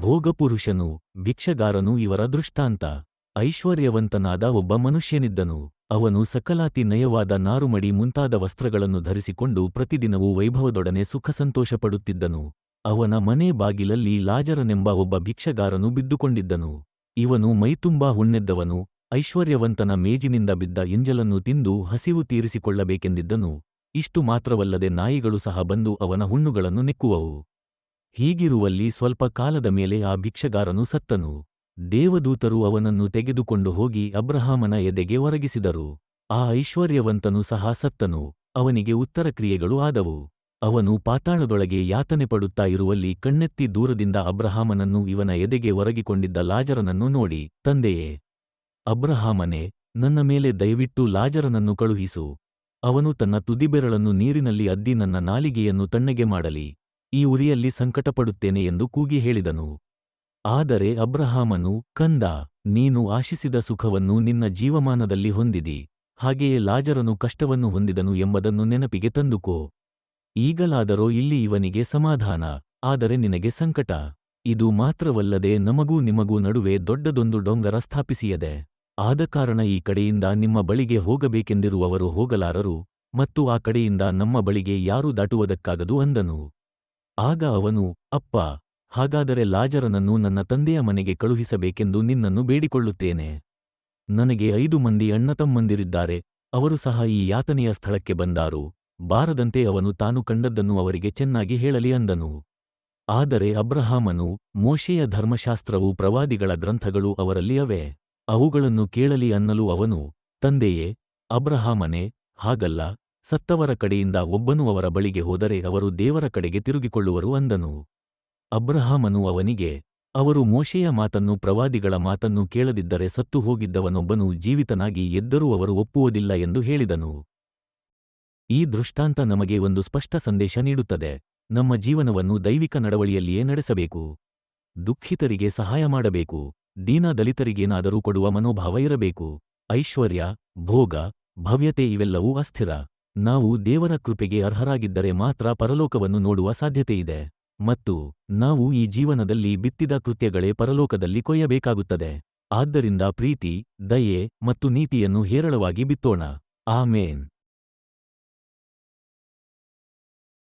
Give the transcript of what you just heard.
ಭೋಗಪುರುಷನು ಭಿಕ್ಷಗಾರನು ಇವರ ದೃಷ್ಟಾಂತ. ಐಶ್ವರ್ಯವಂತನಾದ ಒಬ್ಬ ಮನುಷ್ಯನಿದ್ದನು. ಅವನು ಸಕಲಾತಿ ನಯವಾದ ನಾರುಮಡಿ ಮುಂತಾದ ವಸ್ತ್ರಗಳನ್ನು ಧರಿಸಿಕೊಂಡು ಪ್ರತಿದಿನವೂ ವೈಭವದೊಡನೆ ಸುಖಸಂತೋಷಪಡುತ್ತಿದ್ದನು. ಅವನ ಮನೆ ಬಾಗಿಲಲ್ಲಿ ಲಾಜರನೆಂಬ ಒಬ್ಬ ಭಿಕ್ಷಗಾರನು ಬಿದ್ದುಕೊಂಡಿದ್ದನು. ಇವನು ಮೈತುಂಬಾ ಹುಣ್ಣೆದ್ದವನು, ಐಶ್ವರ್ಯವಂತನ ಮೇಜಿನಿಂದ ಬಿದ್ದ ಎಂಜಲನ್ನು ತಿಂದು ಹಸಿವು ತೀರಿಸಿಕೊಳ್ಳಬೇಕೆಂದಿದ್ದನು. ಇಷ್ಟು ಮಾತ್ರವಲ್ಲದೆ ನಾಯಿಗಳು ಸಹ ಬಂದು ಅವನ ಹುಣ್ಣುಗಳನ್ನು ನೆಕ್ಕುವವು. ಹೀಗಿರುವಲ್ಲಿ ಸ್ವಲ್ಪ ಕಾಲದ ಮೇಲೆ ಆ ಭಿಕ್ಷಗಾರನು ಸತ್ತನು. ದೇವದೂತರು ಅವನನ್ನು ತೆಗೆದುಕೊಂಡು ಹೋಗಿ ಅಬ್ರಹಾಮನ ಎದೆಗೆ ಒರಗಿಸಿದರು. ಆ ಐಶ್ವರ್ಯವಂತನು ಸಹ ಸತ್ತನು. ಅವನಿಗೆ ಉತ್ತರಕ್ರಿಯೆಗಳು ಆದವು. ಅವನು ಪಾತಾಳದೊಳಗೆ ಯಾತನೆ ಪಡುತ್ತಾ ಇರುವಲ್ಲಿ ಕಣ್ಣೆತ್ತಿ ದೂರದಿಂದ ಅಬ್ರಹಾಮನನ್ನು ಇವನ ಎದೆಗೆ ಒರಗಿಕೊಂಡಿದ್ದ ಲಾಜರನನ್ನು ನೋಡಿ, ತಂದೆಯೇ ಅಬ್ರಹಾಮನೇ, ನನ್ನ ಮೇಲೆ ದಯವಿಟ್ಟು ಲಾಜರನನ್ನು ಕಳುಹಿಸು. ಅವನು ತನ್ನ ತುದಿಬೆರಳನ್ನು ನೀರಿನಲ್ಲಿ ಅದ್ದಿ ನನ್ನ ನಾಲಿಗೆಯನ್ನು ತಣ್ಣಗೆ ಮಾಡಲಿ. ಈ ಉರಿಯಲ್ಲಿ ಸಂಕಟಪಡುತ್ತೇನೆ ಎಂದು ಕೂಗಿ ಹೇಳಿದನು. ಆದರೆ ಅಬ್ರಹಾಮನು, ಕಂದಾ, ನೀನು ಆಶಿಸಿದ ಸುಖವನ್ನು ನಿನ್ನ ಜೀವಮಾನದಲ್ಲಿ ಹೊಂದಿದಿ. ಹಾಗೆಯೇ ಲಾಜರನು ಕಷ್ಟವನ್ನು ಹೊಂದಿದನು ಎಂಬುದನ್ನು ನೆನಪಿಗೆ ತಂದುಕೋ. ಈಗಲಾದರೋ ಇಲ್ಲಿ ಇವನಿಗೆ ಸಮಾಧಾನ, ಆದರೆ ನಿನಗೆ ಸಂಕಟ. ಇದು ಮಾತ್ರವಲ್ಲದೆ ನಮಗೂ ನಿಮಗೂ ನಡುವೆ ದೊಡ್ಡದೊಂದು ಡೊಂಗರ ಸ್ಥಾಪಿಸಿಯದೆ. ಆದಕಾರಣ ಈ ಕಡೆಯಿಂದ ನಿಮ್ಮ ಬಳಿಗೆ ಹೋಗಬೇಕೆಂದಿರುವವರು ಹೋಗಲಾರರು, ಮತ್ತು ಆ ಕಡೆಯಿಂದ ನಮ್ಮ ಬಳಿಗೆ ಯಾರೂ ದಾಟುವುದಕ್ಕಾಗದು ಅಂದನು. ಆಗ ಅವನು, ಅಪ್ಪ, ಹಾಗಾದರೆ ಲಾಜರನನ್ನು ನನ್ನ ತಂದೆಯ ಮನೆಗೆ ಕಳುಹಿಸಬೇಕೆಂದು ನಿನ್ನನ್ನು ಬೇಡಿಕೊಳ್ಳುತ್ತೇನೆ. ನನಗೆ 5 ಮಂದಿ ಅಣ್ಣತಮ್ಮಂದಿರಿದ್ದಾರೆ. ಅವರು ಸಹ ಈ ಯಾತನೆಯ ಸ್ಥಳಕ್ಕೆ ಬಂದಾರು. ಬಾರದಂತೆ ಅವನು ತಾನು ಕಂಡದ್ದನ್ನು ಅವರಿಗೆ ಚೆನ್ನಾಗಿ ಹೇಳಲಿ ಅಂದನು. ಆದರೆ ಅಬ್ರಹಾಮನು, ಮೋಶೆಯ ಧರ್ಮಶಾಸ್ತ್ರವು ಪ್ರವಾದಿಗಳ ಗ್ರಂಥಗಳು ಅವರಲ್ಲಿ ಅವೆ. ಅವುಗಳನ್ನು ಕೇಳಲಿ ಅನ್ನಲು ಅವನು, ತಂದೆಯೇ ಅಬ್ರಹಾಮನೇ, ಹಾಗಲ್ಲ, ಸತ್ತವರ ಕಡೆಯಿಂದ ಒಬ್ಬನು ಅವರ ಬಳಿಗೆ ಹೋದರೆ ಅವರು ದೇವರ ಕಡೆಗೆ ತಿರುಗಿಕೊಳ್ಳುವರು ಅಂದನು. ಅಬ್ರಹಾಮನು ಅವನಿಗೆ, ಅವರು ಮೋಶೆಯ ಮಾತನ್ನು ಪ್ರವಾದಿಗಳ ಮಾತನ್ನು ಕೇಳದಿದ್ದರೆ ಸತ್ತು ಹೋಗಿದ್ದವನೊಬ್ಬನು ಜೀವಿತನಾಗಿ ಎದ್ದರೂ ಅವರು ಒಪ್ಪುವುದಿಲ್ಲ ಎಂದು ಹೇಳಿದನು. ಈ ದೃಷ್ಟಾಂತ ನಮಗೆ ಒಂದು ಸ್ಪಷ್ಟ ಸಂದೇಶ ನೀಡುತ್ತದೆ. ನಮ್ಮ ಜೀವನವನ್ನು ದೈವಿಕ ನಡವಳಿಯಲ್ಲಿಯೇ ನಡೆಸಬೇಕು. ದುಃಖಿತರಿಗೆ ಸಹಾಯ ಮಾಡಬೇಕು. ದೀನ ದಲಿತರಿಗೇನಾದರೂ ಕೊಡುವ ಮನೋಭಾವ ಇರಬೇಕು. ಐಶ್ವರ್ಯ, ಭೋಗ, ಭವ್ಯತೆ ಇವೆಲ್ಲವೂ ಅಸ್ಥಿರ. ನಾವು ದೇವರ ಕೃಪೆಗೆ ಅರ್ಹರಾಗಿದ್ದರೆ ಮಾತ್ರ ಪರಲೋಕವನ್ನು ನೋಡುವ ಸಾಧ್ಯತೆಯಿದೆ. ಮತ್ತು ನಾವು ಈ ಜೀವನದಲ್ಲಿ ಬಿತ್ತಿದ ಕೃತ್ಯಗಳೇ ಪರಲೋಕದಲ್ಲಿ ಕೊಯ್ಯಬೇಕಾಗುತ್ತದೆ. ಆದ್ದರಿಂದ ಪ್ರೀತಿ, ದಯೆ ಮತ್ತು ನೀತಿಯನ್ನು ಹೇರಳವಾಗಿ ಬಿತ್ತೋಣ. ಆಮೇನ್.